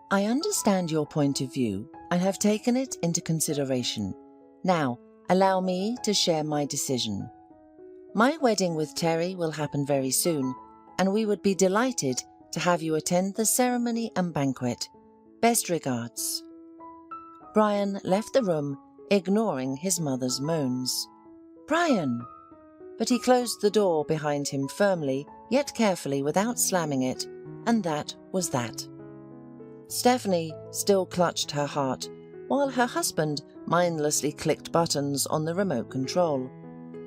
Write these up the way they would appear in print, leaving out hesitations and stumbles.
I understand your point of view and have taken it into consideration. Now, allow me to share my decision. My wedding with Terry will happen very soon, and we would be delighted to have you attend the ceremony and banquet. Best regards. Brian left the room, ignoring his mother's moans. Brian! But he closed the door behind him firmly, yet carefully without slamming it, and that was that. Stephanie still clutched her heart, while her husband mindlessly clicked buttons on the remote control.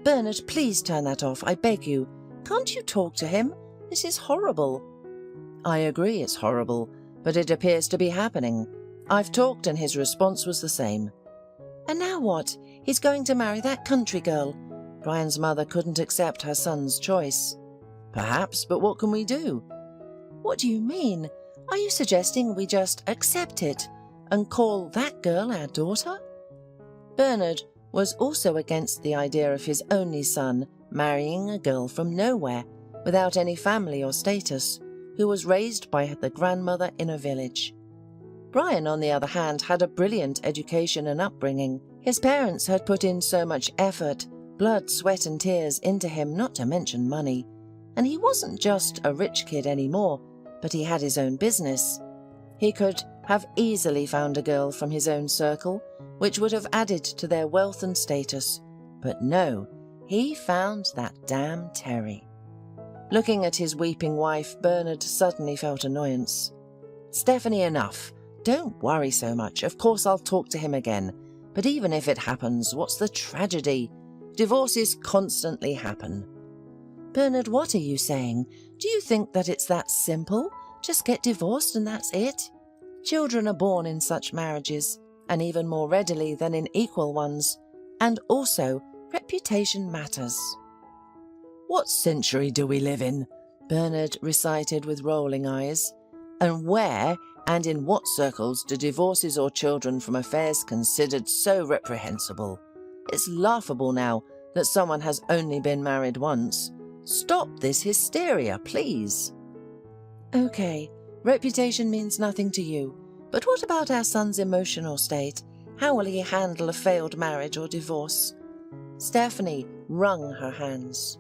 Bernard, please turn that off, I beg you. Can't you talk to him? This is horrible. I agree it's horrible, but it appears to be happening. I've talked and his response was the same. And now what? He's going to marry that country girl. Brian's mother couldn't accept her son's choice. Perhaps, but what can we do? What do you mean? Are you suggesting we just accept it and call that girl our daughter? Bernard was also against the idea of his only son marrying a girl from nowhere, without any family or status, who was raised by the grandmother in a village. Brian, on the other hand, had a brilliant education and upbringing. His parents had put in so much effort, blood, sweat and tears into him, not to mention money. And he wasn't just a rich kid anymore, but he had his own business. He could have easily found a girl from his own circle, which would have added to their wealth and status. But no, he found that damn Terry. Looking at his weeping wife, Bernard suddenly felt annoyance. Stephanie, enough. Don't worry so much. Of course I'll talk to him again. But even if it happens, what's the tragedy? Divorces constantly happen. Bernard, what are you saying? Do you think that it's that simple? Just get divorced and that's it? Children are born in such marriages, and even more readily than in equal ones. And also, reputation matters. What century do we live in? Bernard recited with rolling eyes. And where and in what circles do divorces or children from affairs considered so reprehensible? It's laughable now that someone has only been married once. Stop this hysteria, please. Okay, reputation means nothing to you, but what about our son's emotional state? How will he handle a failed marriage or divorce? Stephanie wrung her hands.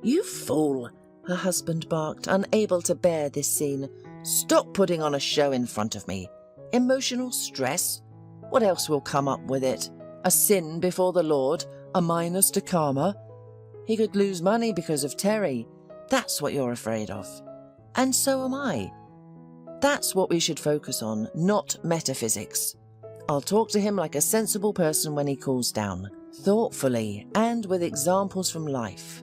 You fool, her husband barked, unable to bear this scene. Stop putting on a show in front of me. Emotional stress? What else will come up with it? A sin before the Lord? A minus to karma? He could lose money because of Terry. That's what you're afraid of. And so am I. That's what we should focus on, not metaphysics. I'll talk to him like a sensible person when he cools down, thoughtfully and with examples from life.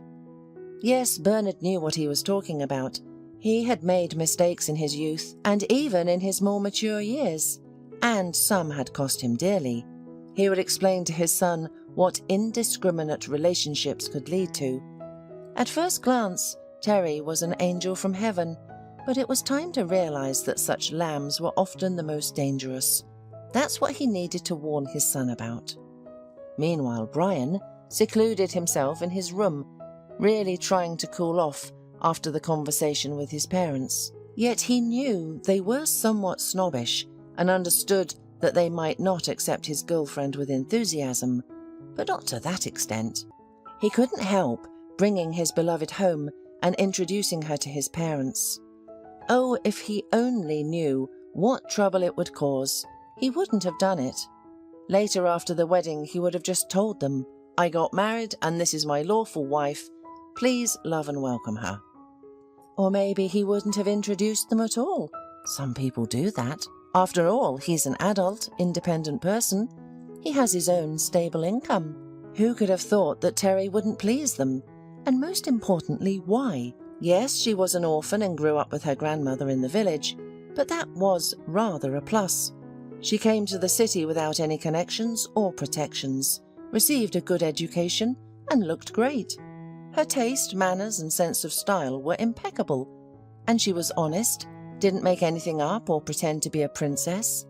Yes, Bernard knew what he was talking about. He had made mistakes in his youth and even in his more mature years, and some had cost him dearly. He would explain to his son what indiscriminate relationships could lead to. At first glance, Terry was an angel from heaven, but it was time to realize that such lambs were often the most dangerous. That's what he needed to warn his son about. Meanwhile, Brian secluded himself in his room, really trying to cool off after the conversation with his parents. Yet he knew they were somewhat snobbish and understood that they might not accept his girlfriend with enthusiasm, but not to that extent. He couldn't help bringing his beloved home and introducing her to his parents. Oh, if he only knew what trouble it would cause, he wouldn't have done it. Later, after the wedding, he would have just told them, I got married and this is my lawful wife. Please love and welcome her. Or maybe he wouldn't have introduced them at all. Some people do that. After all, he's an adult, independent person. He has his own stable income. Who could have thought that Terry wouldn't please them? And most importantly, why? Yes, she was an orphan and grew up with her grandmother in the village, but that was rather a plus. She came to the city without any connections or protections, received a good education, and looked great. Her taste, manners, and sense of style were impeccable, and she was honest, didn't make anything up or pretend to be a princess.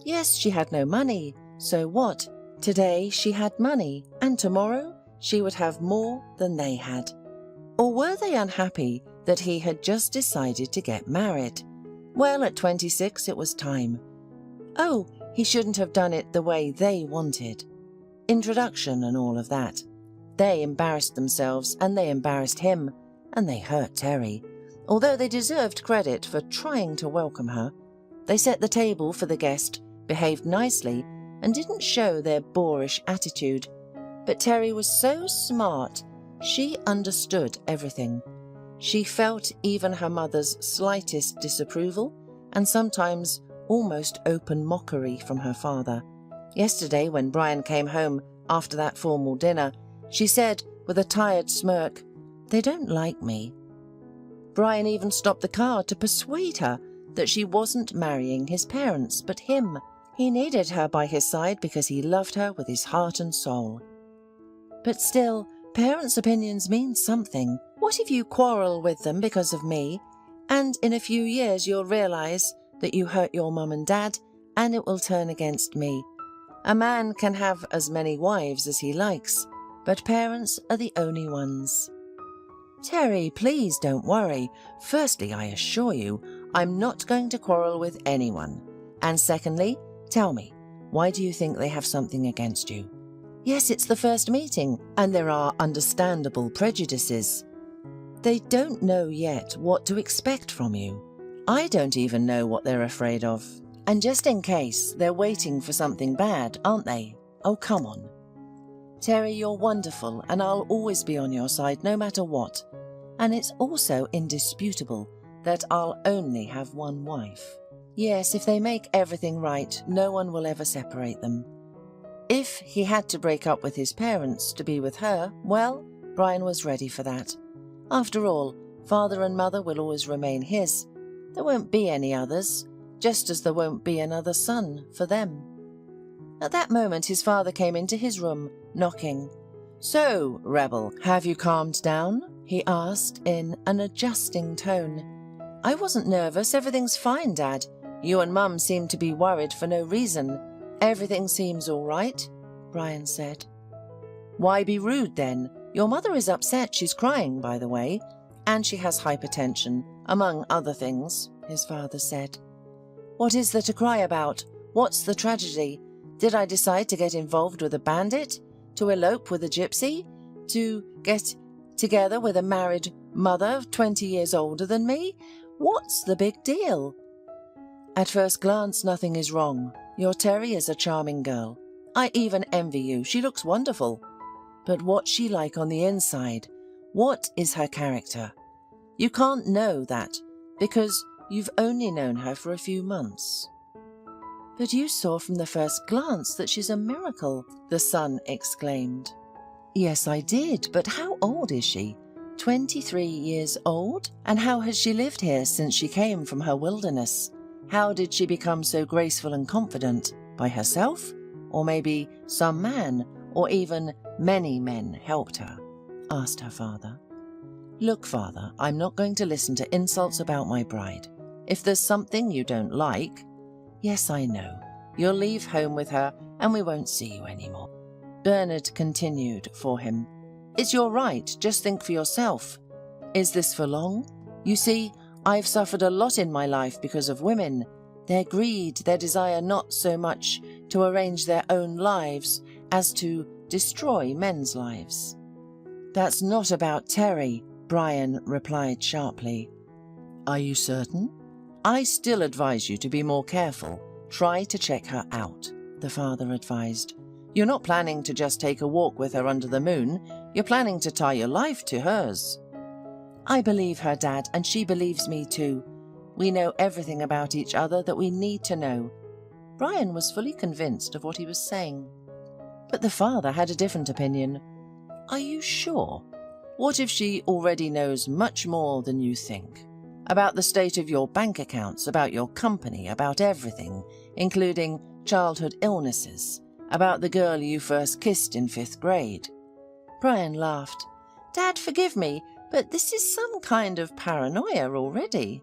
Yes, she had no money, so what? Today she had money, and tomorrow she would have more than they had. Or were they unhappy that he had just decided to get married? Well, at 26 it was time. Oh, he shouldn't have done it the way they wanted. Introduction and all of that. They embarrassed themselves and they embarrassed him, and they hurt Terry. Although they deserved credit for trying to welcome her. They set the table for the guest, behaved nicely, and didn't show their boorish attitude. But Terry was so smart, she understood everything. She felt even her mother's slightest disapproval and sometimes almost open mockery from her father. Yesterday, when Brian came home after that formal dinner, she said with a tired smirk, "They don't like me." Brian even stopped the car to persuade her that she wasn't marrying his parents, but him. He needed her by his side because he loved her with his heart and soul. But still, parents' opinions mean something. What if you quarrel with them because of me, and in a few years you'll realize that you hurt your mum and dad, and it will turn against me? A man can have as many wives as he likes, but parents are the only ones. Terry, please don't worry. Firstly, I assure you, I'm not going to quarrel with anyone. And secondly, tell me, why do you think they have something against you? Yes, it's the first meeting, and there are understandable prejudices. They don't know yet what to expect from you. I don't even know what they're afraid of. And just in case, they're waiting for something bad, aren't they? Oh, come on. Terry, you're wonderful, and I'll always be on your side no matter what. And it's also indisputable that I'll only have one wife. Yes, if they make everything right, no one will ever separate them. If he had to break up with his parents to be with her, well, Brian was ready for that. After all, father and mother will always remain his. There won't be any others, just as there won't be another son for them. At that moment, his father came into his room, knocking. "So, Rebel, have you calmed down?" he asked in an adjusting tone. "I wasn't nervous. Everything's fine, Dad. You and Mum seem to be worried for no reason. Everything seems all right," Brian said. "Why be rude, then? Your mother is upset. She's crying, by the way, and she has hypertension, among other things," his father said. "What is there to cry about? What's the tragedy? Did I decide to get involved with a bandit? To elope with a gypsy? To get together with a married mother 20 years older than me? What's the big deal?" "At first glance, nothing is wrong. Your Terry is a charming girl. I even envy you. She looks wonderful. But what's she like on the inside? What is her character? You can't know that because you've only known her for a few months." "But you saw from the first glance that she's a miracle," the son exclaimed. "Yes, I did, but how old is she? 23 years old? And how has she lived here since she came from her wilderness? How did she become so graceful and confident? By herself? Or maybe some man, or even many men helped her?" asked her father. "Look, father, I'm not going to listen to insults about my bride. If there's something you don't like..." "Yes, I know. You'll leave home with her and we won't see you anymore." Bernard continued for him. "It's your right. Just think for yourself. Is this for long? You see, I've suffered a lot in my life because of women. Their greed, their desire not so much to arrange their own lives as to destroy men's lives." "That's not about Terry," Brian replied sharply. "Are you certain?" "I still advise you to be more careful. Try to check her out," the father advised. "You're not planning to just take a walk with her under the moon. You're planning to tie your life to hers." "I believe her, Dad, and she believes me too. We know everything about each other that we need to know." Brian was fully convinced of what he was saying. But the father had a different opinion. "Are you sure? What if she already knows much more than you think? About the state of your bank accounts, about your company, about everything, including childhood illnesses, about the girl you first kissed in 5th grade. Brian laughed. "Dad, forgive me, but this is some kind of paranoia already."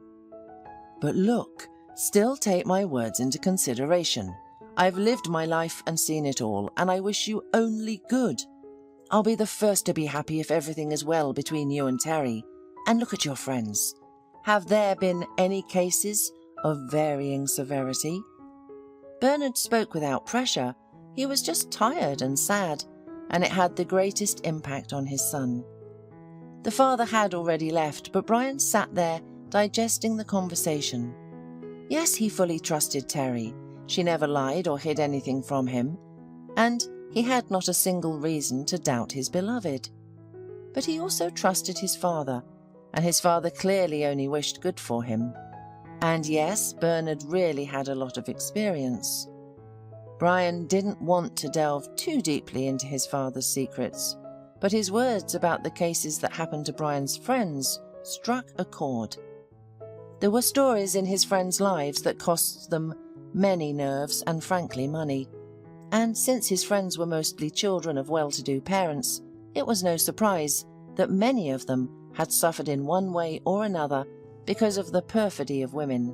"But look, still take my words into consideration. I've lived my life and seen it all, and I wish you only good. I'll be the first to be happy if everything is well between you and Terry. And look at your friends. Have there been any cases of varying severity. Bernard spoke without pressure. He was just tired and sad, and it had the greatest impact on his son. The father had already left, but Brian sat there digesting the conversation. Yes, he fully trusted Terry. She never lied or hid anything from him, and he had not a single reason to doubt his beloved. But he also trusted his father, and his father clearly only wished good for him. And yes, Bernard really had a lot of experience. Brian didn't want to delve too deeply into his father's secrets, but his words about the cases that happened to Brian's friends struck a chord. There were stories in his friends' lives that cost them many nerves and frankly money, and since his friends were mostly children of well-to-do parents, it was no surprise that many of them had suffered in one way or another because of the perfidy of women.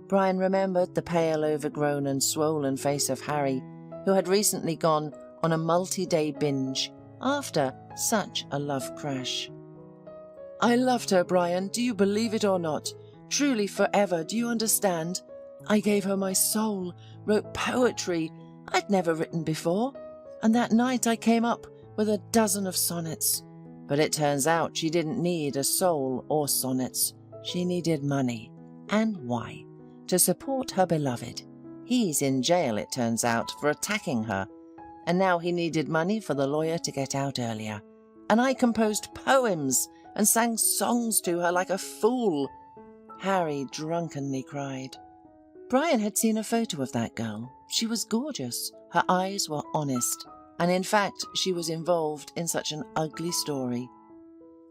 Brian remembered the pale, overgrown and swollen face of Harry, who had recently gone on a multi-day binge after such a love crash. "I loved her, Brian, do you believe it or not? Truly forever, do you understand? I gave her my soul, wrote poetry I'd never written before, and that night I came up with a dozen of sonnets. But it turns out she didn't need a soul or sonnets. She needed money. And why? To support her beloved. He's in jail, it turns out, for attacking her. And now he needed money for the lawyer to get out earlier. And I composed poems and sang songs to her like a fool." Harry drunkenly cried. Brian had seen a photo of that girl. She was gorgeous. Her eyes were honest. And in fact, she was involved in such an ugly story.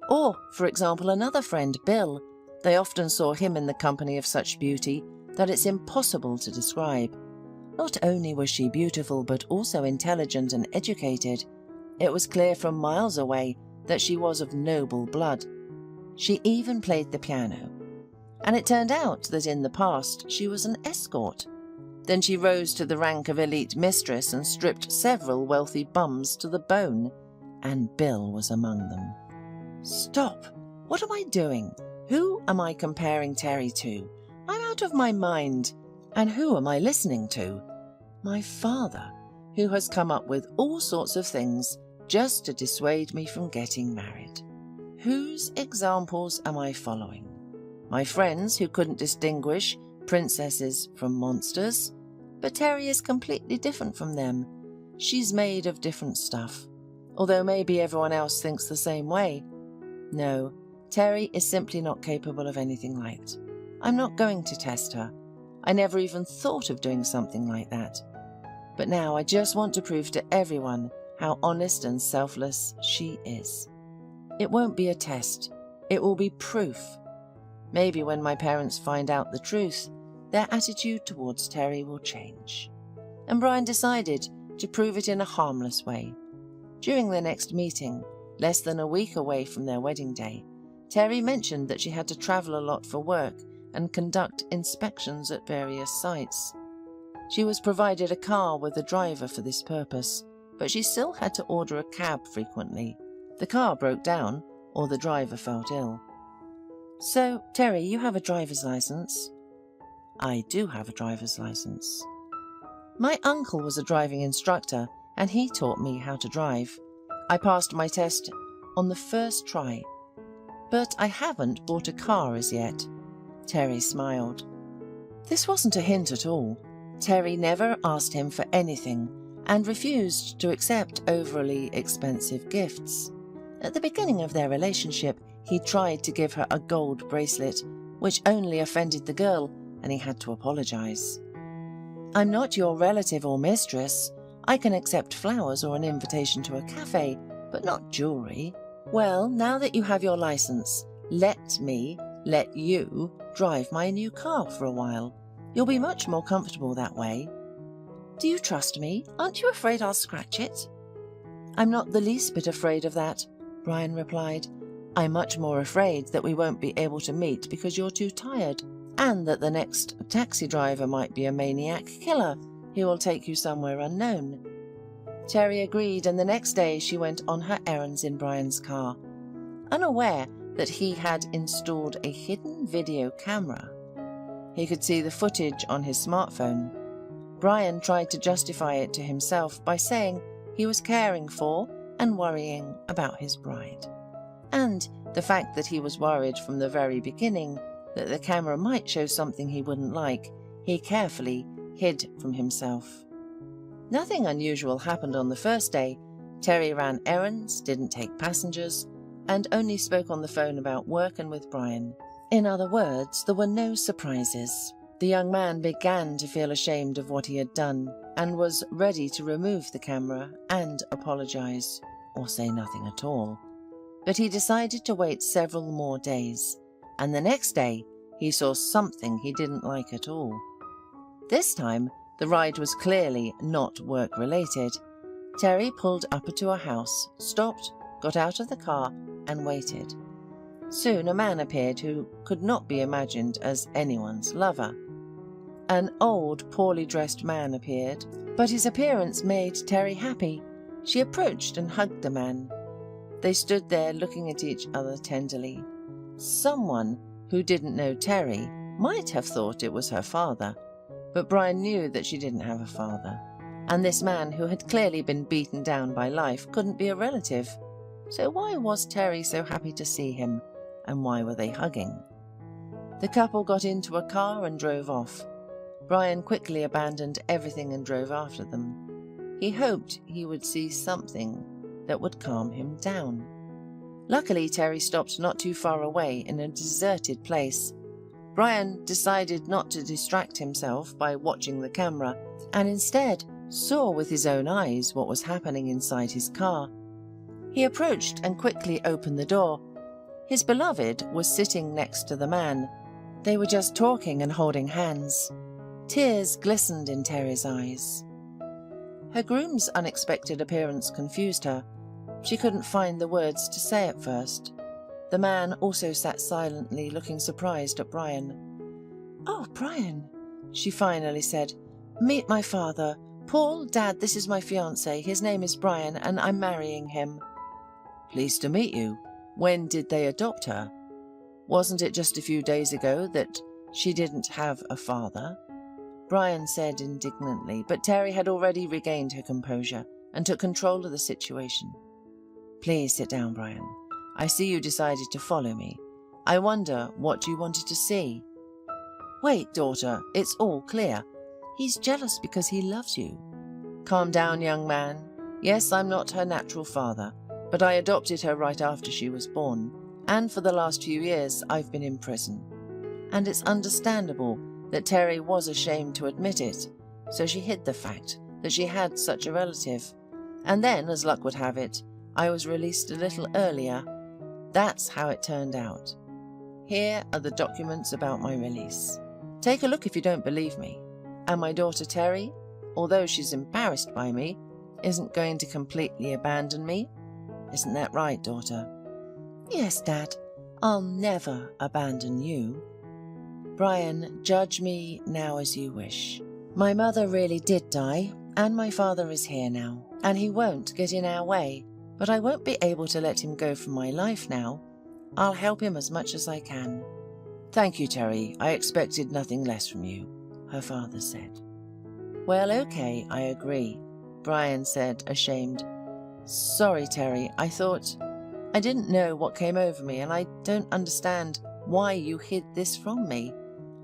Or, for example, another friend, Bill. They often saw him in the company of such beauty that it's impossible to describe. Not only was she beautiful, but also intelligent and educated. It was clear from miles away that she was of noble blood. She even played the piano. And it turned out that in the past she was an escort. Then she rose to the rank of elite mistress and stripped several wealthy bums to the bone, and Bill was among them. Stop! What am I doing? Who am I comparing Terry to? I'm out of my mind. And who am I listening to? My father, who has come up with all sorts of things just to dissuade me from getting married. Whose examples am I following? My friends who couldn't distinguish princesses from monsters? But Terry is completely different from them. She's made of different stuff. Although maybe everyone else thinks the same way. No, Terry is simply not capable of anything like it. I'm not going to test her. I never even thought of doing something like that. But now I just want to prove to everyone how honest and selfless she is. It won't be a test. It will be proof. Maybe when my parents find out the truth, their attitude towards Terry will change. And Brian decided to prove it in a harmless way. During their next meeting, less than a week away from their wedding day, Terry mentioned that she had to travel a lot for work and conduct inspections at various sites. She was provided a car with a driver for this purpose, but she still had to order a cab frequently. The car broke down, or the driver felt ill. "So, Terry, you have a driver's license?" "I do have a driver's license." "My uncle was a driving instructor, and he taught me how to drive. I passed my test on the first try. But I haven't bought a car as yet." Terry smiled. This wasn't a hint at all. Terry never asked him for anything and refused to accept overly expensive gifts. At the beginning of their relationship, he tried to give her a gold bracelet, which only offended the girl, and he had to apologize. "I'm not your relative or mistress. I can accept flowers or an invitation to a cafe, but not jewelry." "Well, now that you have your license, let you drive my new car for a while. You'll be much more comfortable that way." "Do you trust me? Aren't you afraid I'll scratch it?" "I'm not the least bit afraid of that," Brian replied. "I'm much more afraid that we won't be able to meet because you're too tired, and that the next taxi driver might be a maniac killer who will take you somewhere unknown." Terry agreed, and the next day she went on her errands in Brian's car, unaware that he had installed a hidden video camera. He could see the footage on his smartphone. Brian tried to justify it to himself by saying he was caring for and worrying about his bride. And the fact that he was worried from the very beginning that the camera might show something he wouldn't like, he carefully hid from himself. Nothing unusual happened on the first day. Terry ran errands, didn't take passengers, and only spoke on the phone about work and with Brian. In other words, there were no surprises. The young man began to feel ashamed of what he had done and was ready to remove the camera and apologize, or say nothing at all. But he decided to wait several more days, and the next day he saw something he didn't like at all. This time, the ride was clearly not work-related. Terry pulled up to a house, stopped, got out of the car, and waited. Soon a man appeared who could not be imagined as anyone's lover. An old, poorly dressed man appeared, but his appearance made Terry happy. She approached and hugged the man. They stood there looking at each other tenderly. Someone who didn't know Terry might have thought it was her father, but Brian knew that she didn't have a father, and this man who had clearly been beaten down by life couldn't be a relative. So why was Terry so happy to see him, and why were they hugging? The couple got into a car and drove off. Brian quickly abandoned everything and drove after them. He hoped he would see something that would calm him down. Luckily, Terry stopped not too far away in a deserted place. Brian decided not to distract himself by watching the camera, and instead saw with his own eyes what was happening inside his car. He approached and quickly opened the door. His beloved was sitting next to the man. They were just talking and holding hands. Tears glistened in Terry's eyes. Her groom's unexpected appearance confused her. She couldn't find the words to say at first. The man also sat silently, looking surprised at Brian. "Oh, Brian," she finally said. "Meet my father. Paul, Dad, this is my fiancé. His name is Brian, and I'm marrying him." "Pleased to meet you. When did they adopt her? Wasn't it just a few days ago that she didn't have a father?" Brian said indignantly, but Terry had already regained her composure and took control of the situation. "Please sit down, Brian. I see you decided to follow me. I wonder what you wanted to see." "Wait, daughter, it's all clear. He's jealous because he loves you." "Calm down, young man. Yes, I'm not her natural father, but I adopted her right after she was born, and for the last few years I've been in prison. And it's understandable that Terry was ashamed to admit it, so she hid the fact that she had such a relative. And then, as luck would have it, I was released a little earlier. That's how it turned out. Here are the documents about my release. Take a look if you don't believe me. And my daughter Terry, although she's embarrassed by me, isn't going to completely abandon me. Isn't that right, daughter?" "Yes, Dad. I'll never abandon you." "Brian, judge me now as you wish. My mother really did die, and my father is here now, and he won't get in our way, but I won't be able to let him go from my life now. I'll help him as much as I can." "Thank you, Terry. I expected nothing less from you," her father said. "Well, okay, I agree," Brian said, ashamed. "Sorry, Terry, I didn't know what came over me, and I don't understand why you hid this from me.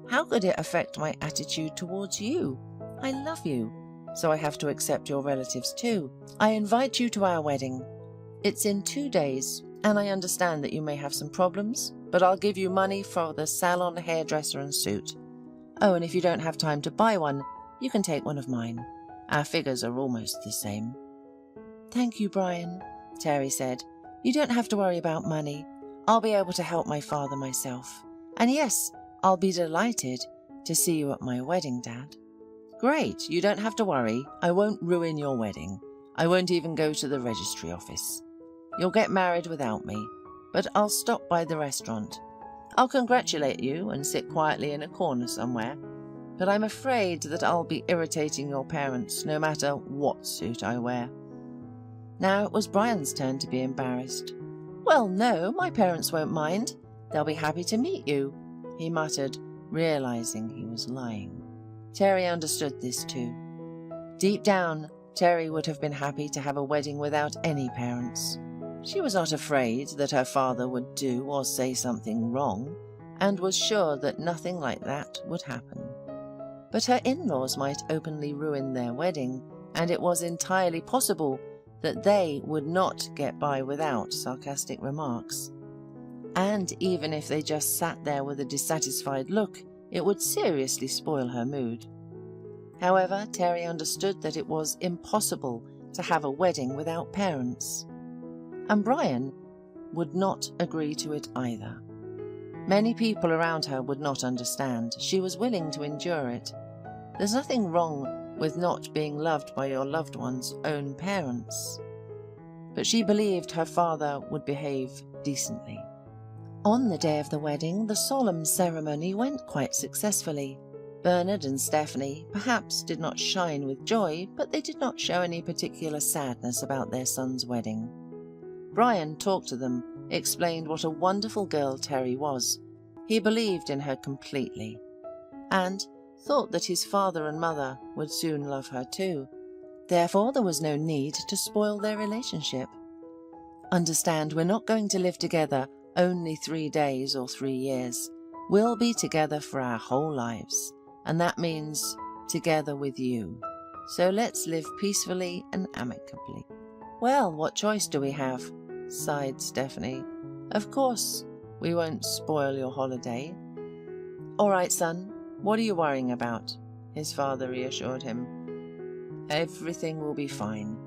How could it affect my attitude towards you? I love you, so I have to accept your relatives too. I invite you to our wedding. It's in 2 days, and I understand that you may have some problems, but I'll give you money for the salon, hairdresser, and suit. Oh, and if you don't have time to buy one, you can take one of mine. Our figures are almost the same." "Thank you, Brian," Terry said. "You don't have to worry about money. I'll be able to help my father myself. And yes, I'll be delighted to see you at my wedding, Dad." "Great, you don't have to worry. I won't ruin your wedding. I won't even go to the registry office. You'll get married without me, but I'll stop by the restaurant. I'll congratulate you and sit quietly in a corner somewhere, but I'm afraid that I'll be irritating your parents no matter what suit I wear." Now it was Brian's turn to be embarrassed. "Well, no, my parents won't mind. They'll be happy to meet you," he muttered, realizing he was lying. Terry understood this too. Deep down, Terry would have been happy to have a wedding without any parents. She was not afraid that her father would do or say something wrong, and was sure that nothing like that would happen. But her in-laws might openly ruin their wedding, and it was entirely possible that they would not get by without sarcastic remarks. And even if they just sat there with a dissatisfied look, it would seriously spoil her mood. However, Terry understood that it was impossible to have a wedding without parents. And Brian would not agree to it either. Many people around her would not understand. She was willing to endure it. There's nothing wrong with not being loved by your loved one's own parents. But she believed her father would behave decently. On the day of the wedding, the solemn ceremony went quite successfully. Bernard and Stephanie perhaps did not shine with joy, but they did not show any particular sadness about their son's wedding. Brian talked to them, explained what a wonderful girl Terry was. He believed in her completely, and thought that his father and mother would soon love her too. Therefore, there was no need to spoil their relationship. Understand, we're not going to live together only 3 days or 3 years. We'll be together for our whole lives, and that means together with you. So let's live peacefully and amicably. Well, what choice do we have? Sighed Stephanie. Of course, we won't spoil your holiday. All right, son, what are you worrying about? His father reassured him. Everything will be fine.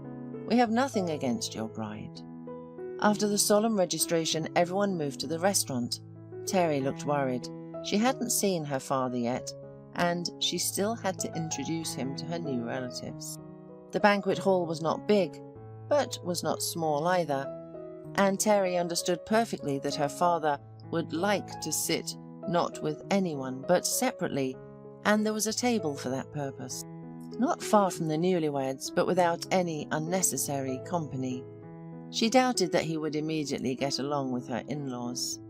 We have nothing against your bride. After the solemn registration, everyone moved to the restaurant. Terry looked worried. She hadn't seen her father yet, and she still had to introduce him to her new relatives. The banquet hall was not big, but was not small either, and Terry understood perfectly that her father would like to sit not with anyone but separately, and there was a table for that purpose. Not far from the newlyweds, but without any unnecessary company. She doubted that he would immediately get along with her in-laws.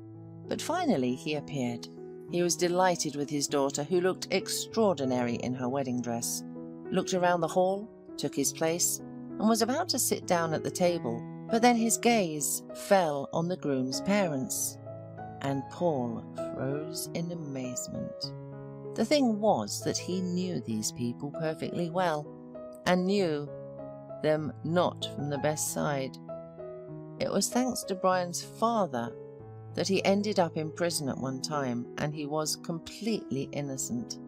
But finally he appeared. He was delighted with his daughter, who looked extraordinary in her wedding dress, looked around the hall, took his place, and was about to sit down at the table, but then his gaze fell on the groom's parents, and Paul froze in amazement. The thing was that he knew these people perfectly well, and knew them not from the best side. It was thanks to Brian's father that he ended up in prison at one time, and he was completely innocent.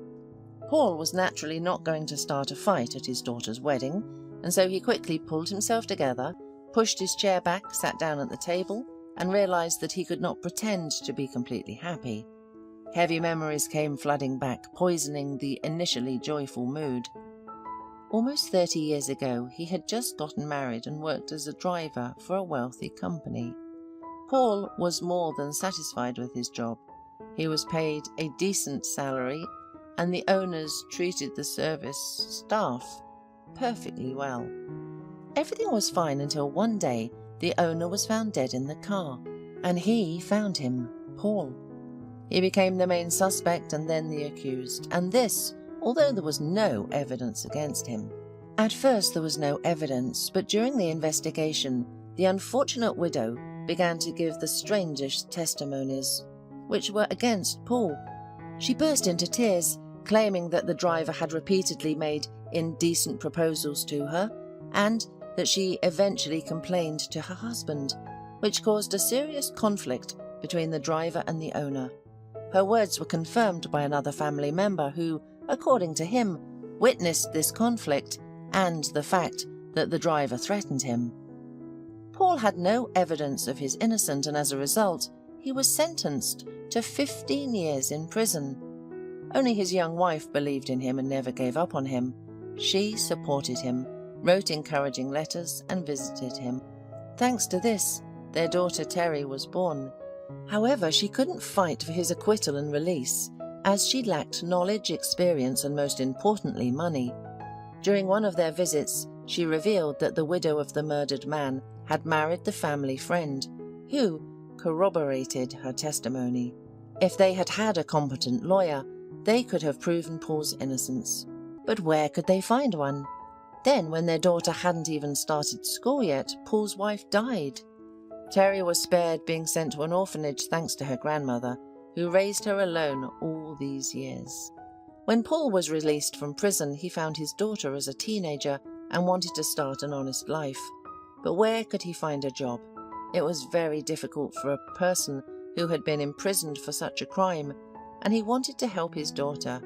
Paul was naturally not going to start a fight at his daughter's wedding, and so he quickly pulled himself together, pushed his chair back, sat down at the table, and realized that he could not pretend to be completely happy. Heavy memories came flooding back, poisoning the initially joyful mood. Almost 30 years ago, he had just gotten married and worked as a driver for a wealthy company. Paul was more than satisfied with his job. He was paid a decent salary, and the owners treated the service staff perfectly well. Everything was fine until one day the owner was found dead in the car, and he found him, Paul. He became the main suspect and then the accused, and this, although there was no evidence against him. At first there was no evidence, but during the investigation, the unfortunate widow began to give the strangest testimonies, which were against Paul. She burst into tears, claiming that the driver had repeatedly made indecent proposals to her, and that she eventually complained to her husband, which caused a serious conflict between the driver and the owner. Her words were confirmed by another family member who, according to him, witnessed this conflict and the fact that the driver threatened him. Paul had no evidence of his innocence, and as a result, he was sentenced to 15 years in prison. Only his young wife believed in him and never gave up on him. She supported him, wrote encouraging letters, and visited him. Thanks to this, their daughter Terry was born. However, she couldn't fight for his acquittal and release, as she lacked knowledge, experience, and most importantly, money. During one of their visits, she revealed that the widow of the murdered man had married the family friend, who corroborated her testimony. If they had had a competent lawyer, They could have proven Paul's innocence. But where could they find one? Then, when their daughter hadn't even started school yet, Paul's wife died. Terry was spared being sent to an orphanage thanks to her grandmother, who raised her alone all these years. When Paul was released from prison, he found his daughter as a teenager and wanted to start an honest life. But where could he find a job? It was very difficult for a person who had been imprisoned for such a crime, and he wanted to help his daughter.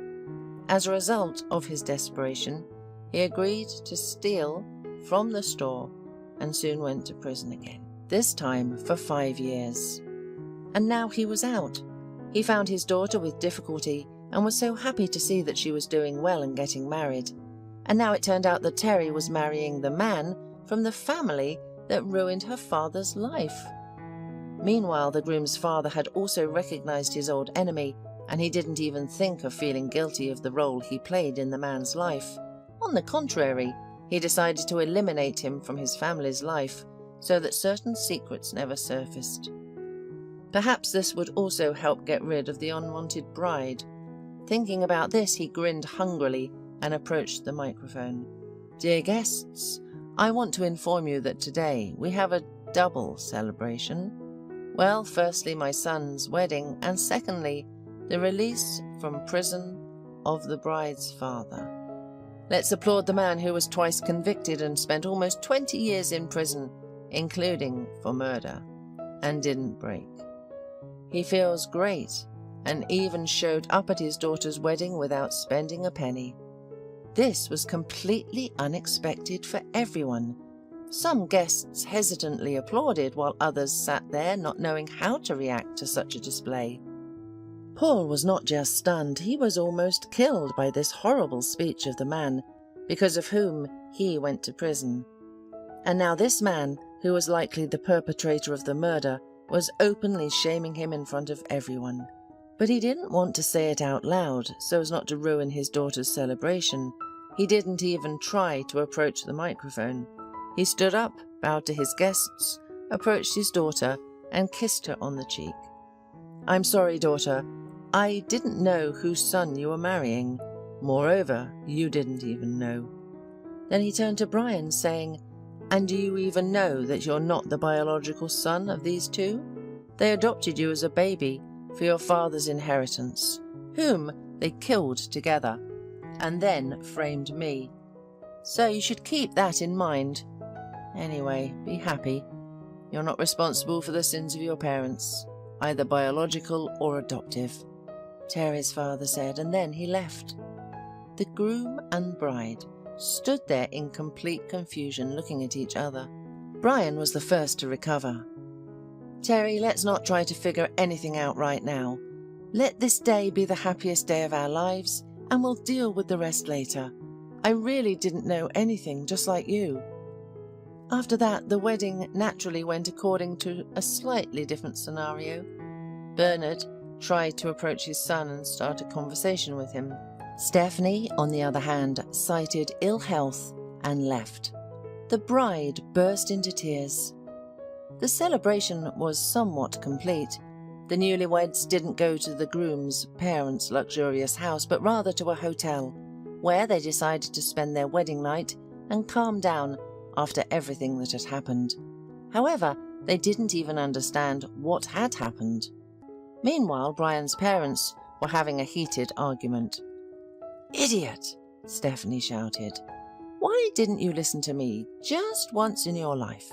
As a result of his desperation, he agreed to steal from the store and soon went to prison again, this time for 5 years. And now he was out. He found his daughter with difficulty and was so happy to see that she was doing well and getting married. And now it turned out that Terry was marrying the man from the family that ruined her father's life. Meanwhile, the groom's father had also recognized his old enemy, and he didn't even think of feeling guilty of the role he played in the man's life. On the contrary, he decided to eliminate him from his family's life so that certain secrets never surfaced. Perhaps this would also help get rid of the unwanted bride. Thinking about this, he grinned hungrily and approached the microphone. "Dear guests, I want to inform you that today we have a double celebration. Well, firstly, my son's wedding, and secondly, the release from prison of the bride's father. Let's applaud the man who was twice convicted and spent almost 20 years in prison, including for murder, and didn't break. He feels great and even showed up at his daughter's wedding without spending a penny. This was completely unexpected for everyone. Some guests hesitantly applauded while others sat there not knowing how to react to such a display. Paul was not just stunned, he was almost killed by this horrible speech of the man, because of whom he went to prison. And now this man, who was likely the perpetrator of the murder, was openly shaming him in front of everyone. But he didn't want to say it out loud so as not to ruin his daughter's celebration. He didn't even try to approach the microphone. He stood up, bowed to his guests, approached his daughter, and kissed her on the cheek. "I'm sorry, daughter. I didn't know whose son you were marrying. Moreover, you didn't even know." Then he turned to Brian, saying, "And do you even know that you're not the biological son of these two? They adopted you as a baby for your father's inheritance, whom they killed together, and then framed me. So you should keep that in mind. Anyway, be happy. You're not responsible for the sins of your parents, either biological or adoptive," Terry's father said, and then he left. The groom and bride stood there in complete confusion, looking at each other. Brian was the first to recover. "Terry, let's not try to figure anything out right now. Let this day be the happiest day of our lives, and we'll deal with the rest later. I really didn't know anything, just like you." After that, the wedding naturally went according to a slightly different scenario. Bernard tried to approach his son and start a conversation with him. Stephanie, on the other hand, cited ill health and left. The bride burst into tears. The celebration was somewhat complete. The newlyweds didn't go to the groom's parents' luxurious house, but rather to a hotel, where they decided to spend their wedding night and calm down after everything that had happened. However, they didn't even understand what had happened. Meanwhile, Brian's parents were having a heated argument. "Idiot!" Stephanie shouted. "Why didn't you listen to me just once in your life?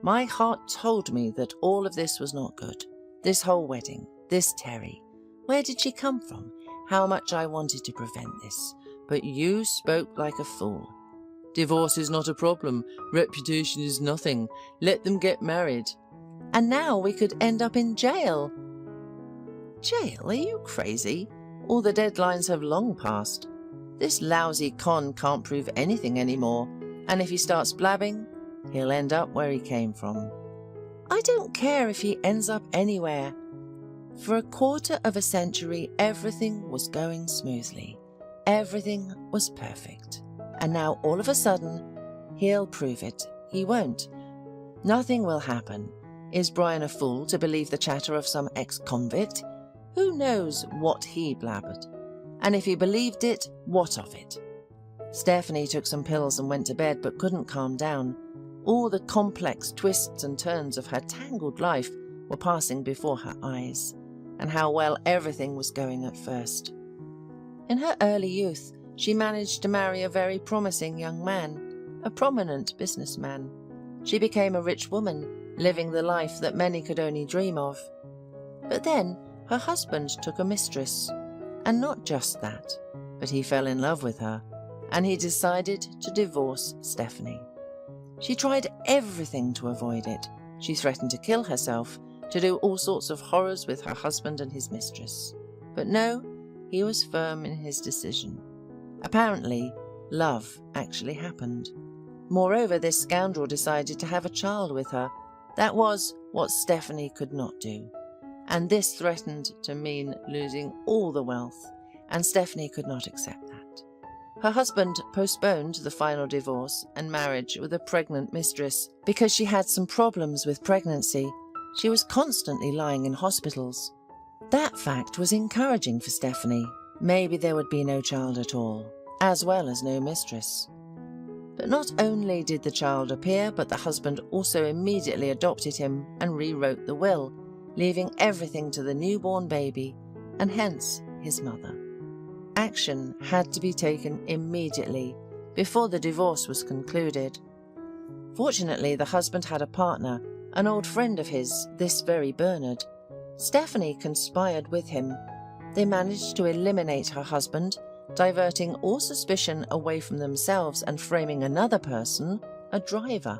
My heart told me that all of this was not good. This whole wedding, this Terry. Where did she come from? How much I wanted to prevent this. But you spoke like a fool. Divorce is not a problem. Reputation is nothing. Let them get married. And now we could end up in jail." "Jail? Are you crazy? All the deadlines have long passed. This lousy con can't prove anything anymore, and if he starts blabbing, he'll end up where he came from." "I don't care if he ends up anywhere." For a quarter of a century, everything was going smoothly. Everything was perfect. And now, all of a sudden, he'll prove it. He won't. Nothing will happen. Is Brian a fool to believe the chatter of some ex-convict? Who knows what he blabbered? And if he believed it, what of it? Stephanie took some pills and went to bed, but couldn't calm down. All the complex twists and turns of her tangled life were passing before her eyes, and how well everything was going at first. In her early youth, she managed to marry a very promising young man, a prominent businessman. She became a rich woman, living the life that many could only dream of. But then her husband took a mistress, and not just that, but he fell in love with her, and he decided to divorce Stephanie. She tried everything to avoid it. She threatened to kill herself, to do all sorts of horrors with her husband and his mistress. But no, he was firm in his decision. Apparently, love actually happened. Moreover, this scoundrel decided to have a child with her. That was what Stephanie could not do. And this threatened to mean losing all the wealth, and Stephanie could not accept that. Her husband postponed the final divorce and marriage with a pregnant mistress because she had some problems with pregnancy. She was constantly lying in hospitals. That fact was encouraging for Stephanie. Maybe there would be no child at all, as well as no mistress. But not only did the child appear, but the husband also immediately adopted him and rewrote the will, leaving everything to the newborn baby, and hence his mother. Action had to be taken immediately before the divorce was concluded. Fortunately, the husband had a partner, an old friend of his, this very Bernard. Stephanie conspired with him. They managed to eliminate her husband, diverting all suspicion away from themselves and framing another person, a driver.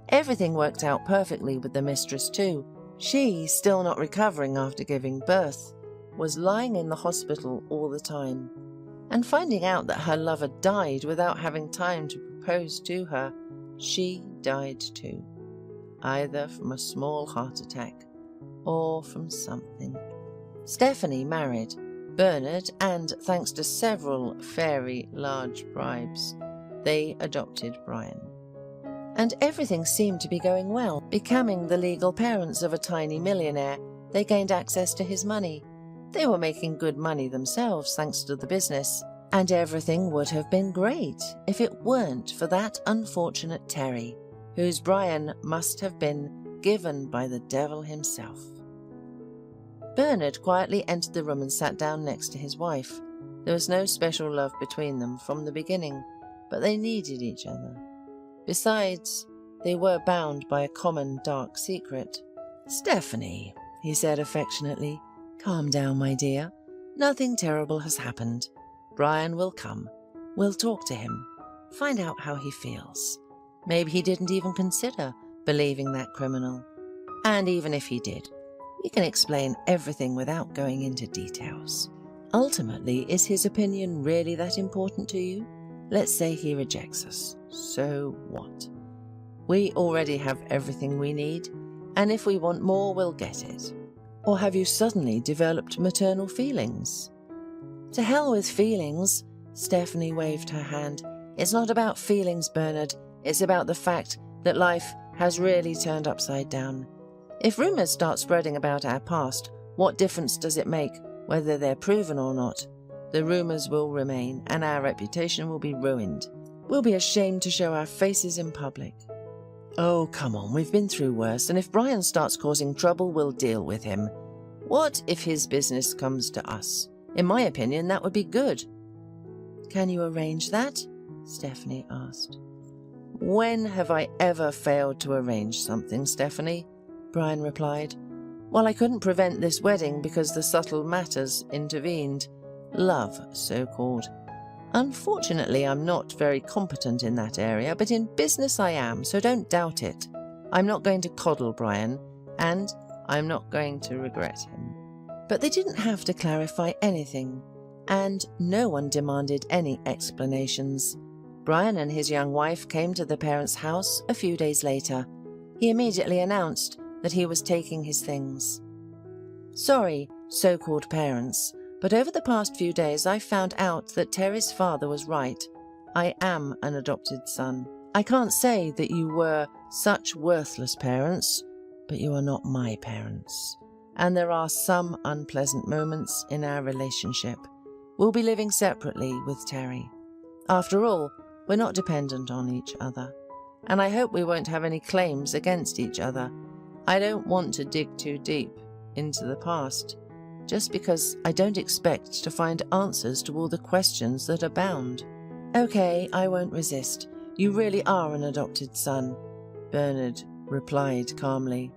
Everything worked out perfectly with the mistress too. She, still not recovering after giving birth, was lying in the hospital all the time, and finding out that her lover died without having time to propose to her, she died too, either from a small heart attack or from something. Stephanie married Bernard, and thanks to several very large bribes, they adopted Brian. And everything seemed to be going well. Becoming the legal parents of a tiny millionaire, they gained access to his money. They were making good money themselves thanks to the business, and everything would have been great if it weren't for that unfortunate Terry, whose Brian must have been given by the devil himself. Bernard quietly entered the room and sat down next to his wife. There was no special love between them from the beginning, but they needed each other. Besides, they were bound by a common dark secret. "Stephanie," he said affectionately, "calm down, my dear. Nothing terrible has happened. Brian will come. We'll talk to him. Find out how he feels. Maybe he didn't even consider believing that criminal. And even if he did, we can explain everything without going into details. Ultimately, is his opinion really that important to you? Let's say he rejects us. So what? We already have everything we need, and if we want more, we'll get it. Or have you suddenly developed maternal feelings?" "To hell with feelings," Stephanie waved her hand. "It's not about feelings, Bernard. It's about the fact that life has really turned upside down. If rumors start spreading about our past, what difference does it make whether they're proven or not? The rumors will remain, and our reputation will be ruined. We'll be ashamed to show our faces in public. Oh, come on, we've been through worse, and if Brian starts causing trouble, we'll deal with him. What if his business comes to us? In my opinion, that would be good." "Can you arrange that?" Stephanie asked. "When have I ever failed to arrange something, Stephanie?" Brian replied. "Well, I couldn't prevent this wedding because the subtle matters intervened. Love, so-called. Unfortunately, I'm not very competent in that area, but in business I am, so don't doubt it. I'm not going to coddle Brian, and I'm not going to regret him." But they didn't have to clarify anything, and no one demanded any explanations. Brian and his young wife came to the parents' house a few days later. He immediately announced that he was taking his things. "Sorry, so-called parents, but over the past few days I found out that Terry's father was right. I am an adopted son. I can't say that you were such worthless parents, but you are not my parents. And there are some unpleasant moments in our relationship. We'll be living separately with Terry. After all, we're not dependent on each other, and I hope we won't have any claims against each other. I don't want to dig too deep into the past, just because I don't expect to find answers to all the questions that abound. Okay, I won't resist. You really are an adopted son, Bernard replied calmly.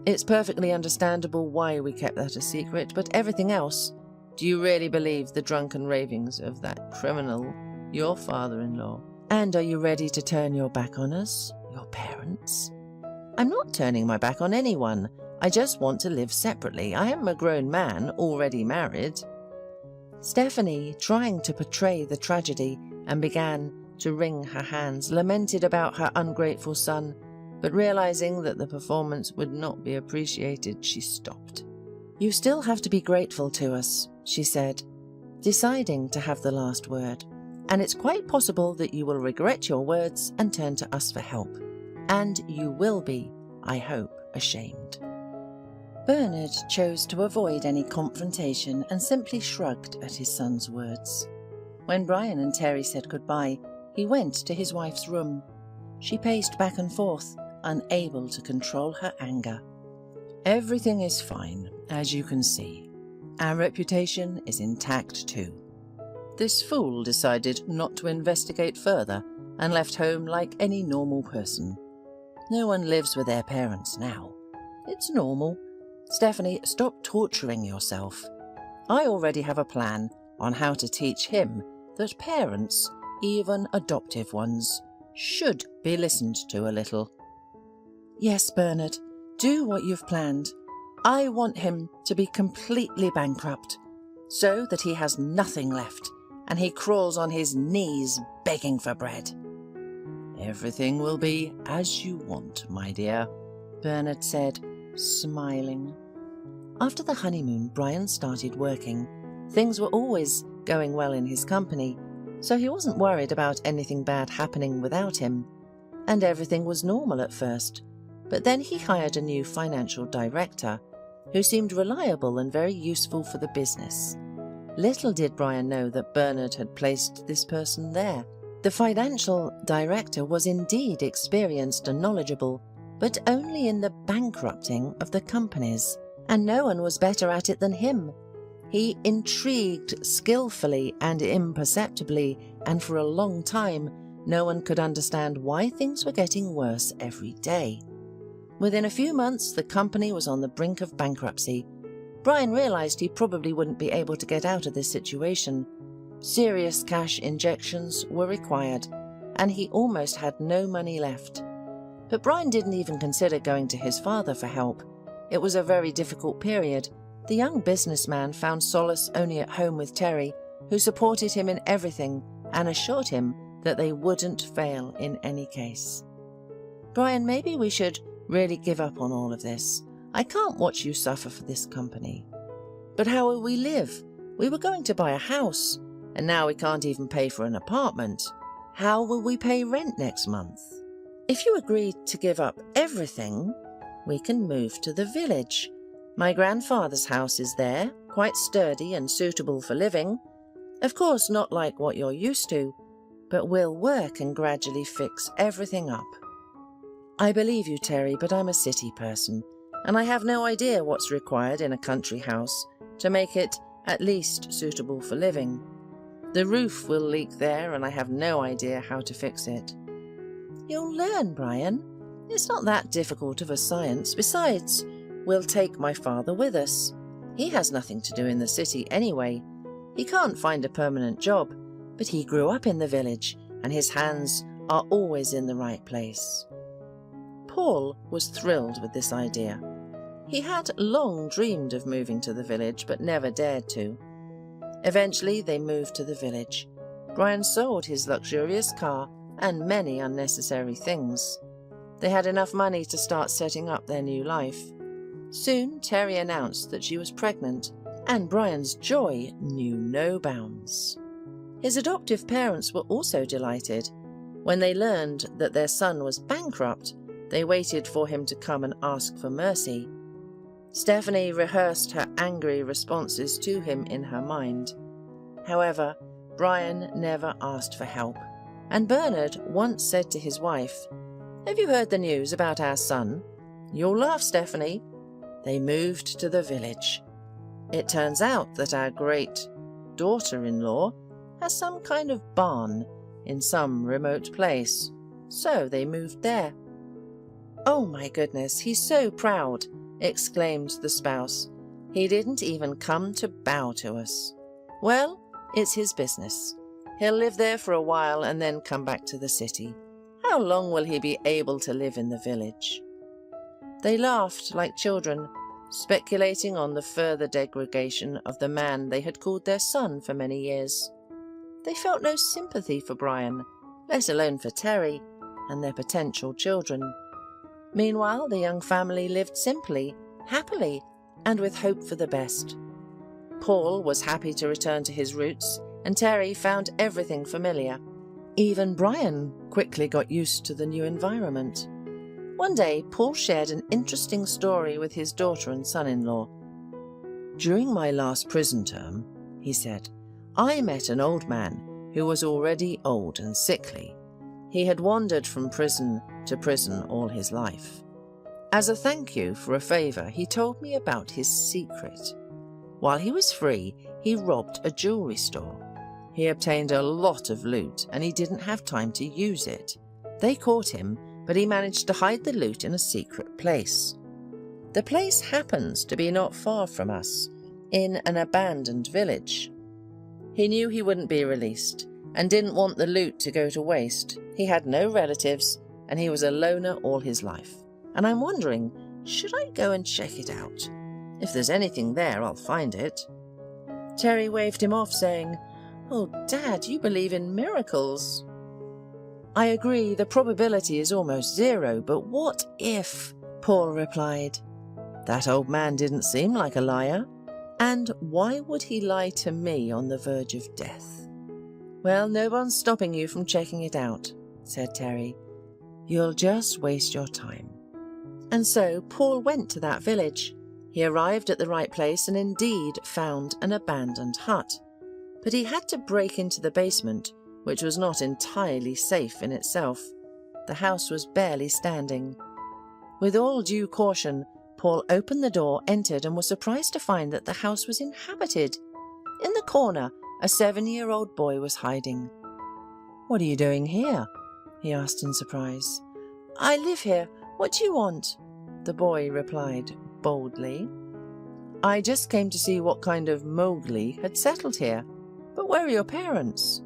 It's perfectly understandable why we kept that a secret, but everything else, do you really believe the drunken ravings of that criminal, your father-in-law? And are you ready to turn your back on us, your parents? I'm not turning my back on anyone. I just want to live separately. I am a grown man, already married. Stephanie, trying to portray the tragedy, and began to wring her hands, lamented about her ungrateful son, but realizing that the performance would not be appreciated, she stopped. You still have to be grateful to us, she said, deciding to have the last word. And it's quite possible that you will regret your words and turn to us for help. And you will be, I hope, ashamed. Bernard chose to avoid any confrontation and simply shrugged at his son's words. When Brian and Terry said goodbye, he went to his wife's room. She paced back and forth, unable to control her anger. Everything is fine, as you can see. Our reputation is intact too. This fool decided not to investigate further and left home like any normal person. No one lives with their parents now. It's normal. Stephanie, stop torturing yourself. I already have a plan on how to teach him that parents, even adoptive ones, should be listened to a little. Yes, Bernard, do what you've planned. I want him to be completely bankrupt, so that he has nothing left, and he crawls on his knees begging for bread. Everything will be as you want, my dear, Bernard said, smiling. After the honeymoon, Brian started working. Things were always going well in his company, so he wasn't worried about anything bad happening without him. And everything was normal at first, but then he hired a new financial director, who seemed reliable and very useful for the business. Little did Brian know that Bernard had placed this person there. The financial director was indeed experienced and knowledgeable, but only in the bankrupting of the companies, and no one was better at it than him. He intrigued skillfully and imperceptibly, and for a long time no one could understand why things were getting worse every day. Within a few months, the company was on the brink of bankruptcy. Brian realized he probably wouldn't be able to get out of this situation. Serious cash injections were required, and he almost had no money left. But Brian didn't even consider going to his father for help. It was a very difficult period. The young businessman found solace only at home with Terry, who supported him in everything and assured him that they wouldn't fail in any case. Brian, maybe we should really give up on all of this. I can't watch you suffer for this company. But how will we live? We were going to buy a house, and now we can't even pay for an apartment. How will we pay rent next month? If you agree to give up everything, we can move to the village. My grandfather's house is there, quite sturdy and suitable for living. Of course, not like what you're used to, but we'll work and gradually fix everything up. I believe you, Terry, but I'm a city person, and I have no idea what's required in a country house to make it at least suitable for living. The roof will leak there, and I have no idea how to fix it. You'll learn, Brian. It's not that difficult of a science. Besides, we'll take my father with us. He has nothing to do in the city anyway. He can't find a permanent job, but he grew up in the village, and his hands are always in the right place. Paul was thrilled with this idea. He had long dreamed of moving to the village, but never dared to. Eventually, they moved to the village. Brian sold his luxurious car and many unnecessary things. They had enough money to start setting up their new life. Soon, Terry announced that she was pregnant, and Brian's joy knew no bounds. His adoptive parents were also delighted. When they learned that their son was bankrupt, they waited for him to come and ask for mercy. Stephanie rehearsed her angry responses to him in her mind. However, Brian never asked for help, and Bernard once said to his wife, "Have you heard the news about our son? You'll laugh, Stephanie. They moved to the village. It turns out that our great daughter-in-law has some kind of barn in some remote place, so they moved there." "Oh my goodness, he's so proud," exclaimed the spouse. "He didn't even come to bow to us." "Well, it's his business. He'll live there for a while and then come back to the city. How long will he be able to live in the village?" They laughed like children, speculating on the further degradation of the man they had called their son for many years. They felt no sympathy for Brian, let alone for Terry and their potential children. Meanwhile, the young family lived simply, happily, and with hope for the best. Paul was happy to return to his roots, and Terry found everything familiar. Even Brian quickly got used to the new environment. One day, Paul shared an interesting story with his daughter and son-in-law. "During my last prison term," he said, "I met an old man who was already old and sickly. He had wandered from prison to prison all his life. As a thank you for a favor, he told me about his secret. While he was free, he robbed a jewelry store. He obtained a lot of loot and he didn't have time to use it. They caught him, but he managed to hide the loot in a secret place. The place happens to be not far from us, in an abandoned village. He knew he wouldn't be released and didn't want the loot to go to waste. He had no relatives and he was a loner all his life. And I'm wondering, should I go and check it out? If there's anything there, I'll find it." Terry waved him off, saying, "Oh, Dad, you believe in miracles." "I agree, the probability is almost zero, but what if?" Paul replied. "That old man didn't seem like a liar. And why would he lie to me on the verge of death?" "Well, no one's stopping you from checking it out," said Terry. "You'll just waste your time." And so Paul went to that village. He arrived at the right place and indeed found an abandoned hut. But he had to break into the basement, which was not entirely safe in itself. The house was barely standing. With all due caution, Paul opened the door, entered, and was surprised to find that the house was inhabited. In the corner, a 7-year-old boy was hiding. "What are you doing here?" he asked in surprise. "I live here. What do you want?" the boy replied boldly. "I just came to see what kind of Mowgli had settled here. But where are your parents?"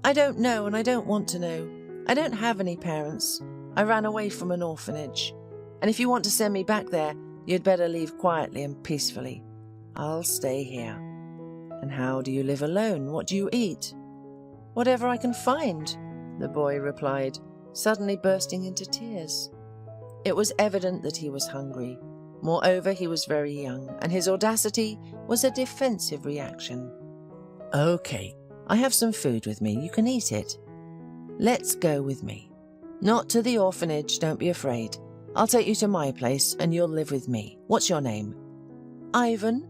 "I don't know, and I don't want to know. I don't have any parents. I ran away from an orphanage. And if you want to send me back there, you'd better leave quietly and peacefully. I'll stay here." "And how do you live alone? What do you eat?" "Whatever I can find," the boy replied, suddenly bursting into tears. It was evident that he was hungry. Moreover, he was very young, and his audacity was a defensive reaction. "Okay, I have some food with me. You can eat it. Let's go with me. Not to the orphanage, don't be afraid. I'll take you to my place, and you'll live with me. What's your name?" "Ivan.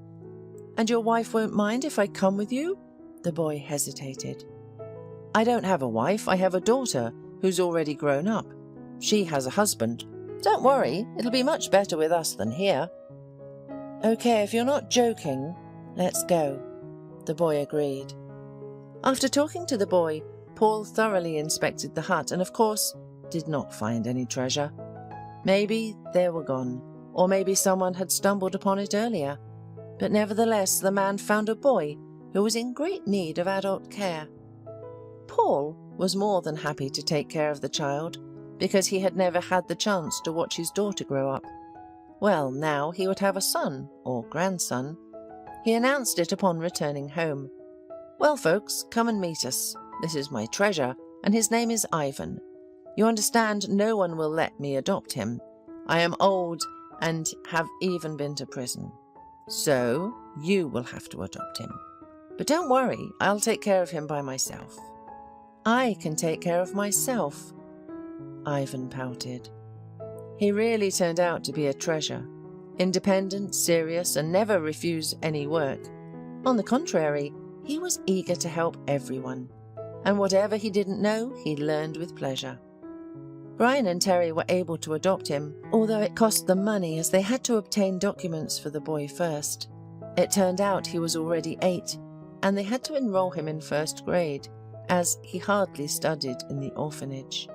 And your wife won't mind if I come with you?" The boy hesitated. "I don't have a wife. I have a daughter who's already grown up. She has a husband. Don't worry, it'll be much better with us than here." "Okay, if you're not joking, let's go," the boy agreed. After talking to the boy, Paul thoroughly inspected the hut and, of course, did not find any treasure. Maybe they were gone, or maybe someone had stumbled upon it earlier. But nevertheless, the man found a boy who was in great need of adult care. Paul was more than happy to take care of the child, because he had never had the chance to watch his daughter grow up. Well, now he would have a son, or grandson. He announced it upon returning home. "Well, folks, come and meet us. This is my treasure, and his name is Ivan. You understand, no one will let me adopt him. I am old and have even been to prison. So you will have to adopt him. But don't worry, I'll take care of him by myself." "I can take care of myself," Ivan pouted. He really turned out to be a treasure. Independent, serious, and never refused any work. On the contrary, he was eager to help everyone, and whatever he didn't know, he learned with pleasure. Brian and Terry were able to adopt him, although it cost them money as they had to obtain documents for the boy first. It turned out he was already 8, and they had to enroll him in 1st grade, as he hardly studied in the orphanage.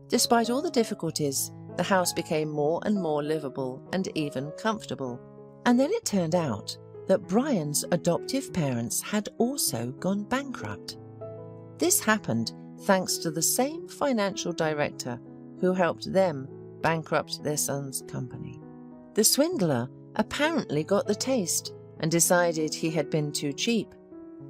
Despite all the difficulties, the house became more and more livable and even comfortable. And then it turned out that Brian's adoptive parents had also gone bankrupt. This happened thanks to the same financial director who helped them bankrupt their son's company. The swindler apparently got the taste and decided he had been too cheap.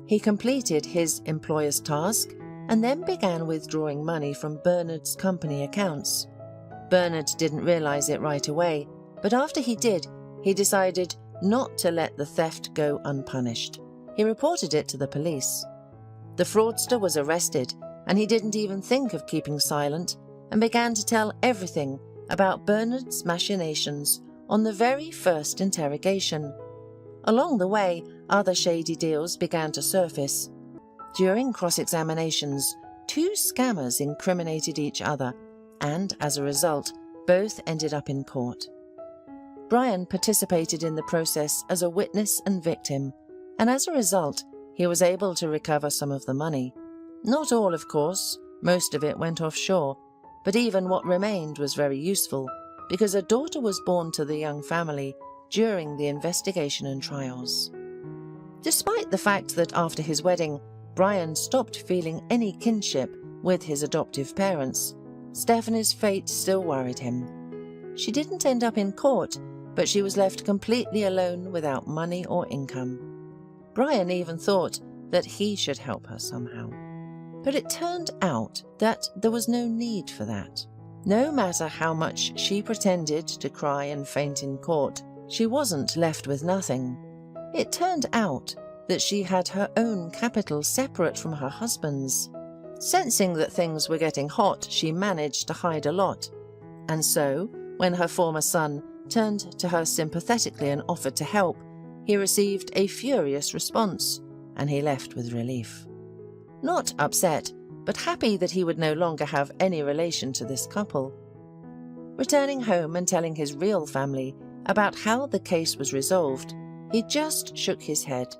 He completed his employer's task and then began withdrawing money from Bernard's company accounts. Bernard didn't realize it right away, but after he did, he decided not to let the theft go unpunished. He reported it to the police. The fraudster was arrested, and he didn't even think of keeping silent and began to tell everything about Bernard's machinations on the very first interrogation. Along the way, other shady deals began to surface. During cross-examinations, 2 scammers incriminated each other, and as a result, both ended up in court. Brian participated in the process as a witness and victim, and as a result, he was able to recover some of the money. Not all, of course. Most of it went offshore, but even what remained was very useful, because a daughter was born to the young family during the investigation and trials. Despite the fact that after his wedding, Brian stopped feeling any kinship with his adoptive parents, Stephanie's fate still worried him. She didn't end up in court, but she was left completely alone without money or income. Brian even thought that he should help her somehow. But it turned out that there was no need for that. No matter how much she pretended to cry and faint in court, she wasn't left with nothing. It turned out that she had her own capital separate from her husband's. Sensing that things were getting hot, she managed to hide a lot. And so, when her former son turned to her sympathetically and offered to help, he received a furious response, and he left with relief. Not upset, but happy that he would no longer have any relation to this couple. Returning home and telling his real family about how the case was resolved, he just shook his head.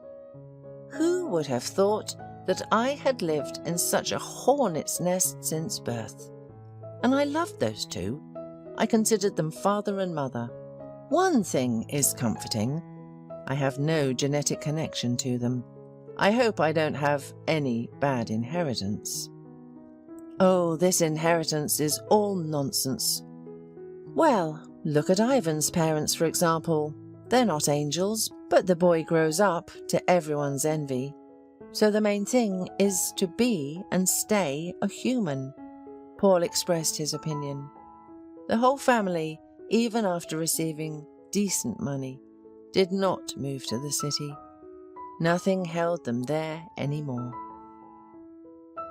Who would have thought that I had lived in such a hornet's nest since birth? And I loved those 2. I considered them father and mother. One thing is comforting. I have no genetic connection to them. I hope I don't have any bad inheritance. Oh, this inheritance is all nonsense. Well, look at Ivan's parents, for example. They're not angels, but the boy grows up to everyone's envy. So the main thing is to be and stay a human. Paul expressed his opinion. The whole family, even after receiving decent money, did not move to the city. Nothing held them there anymore.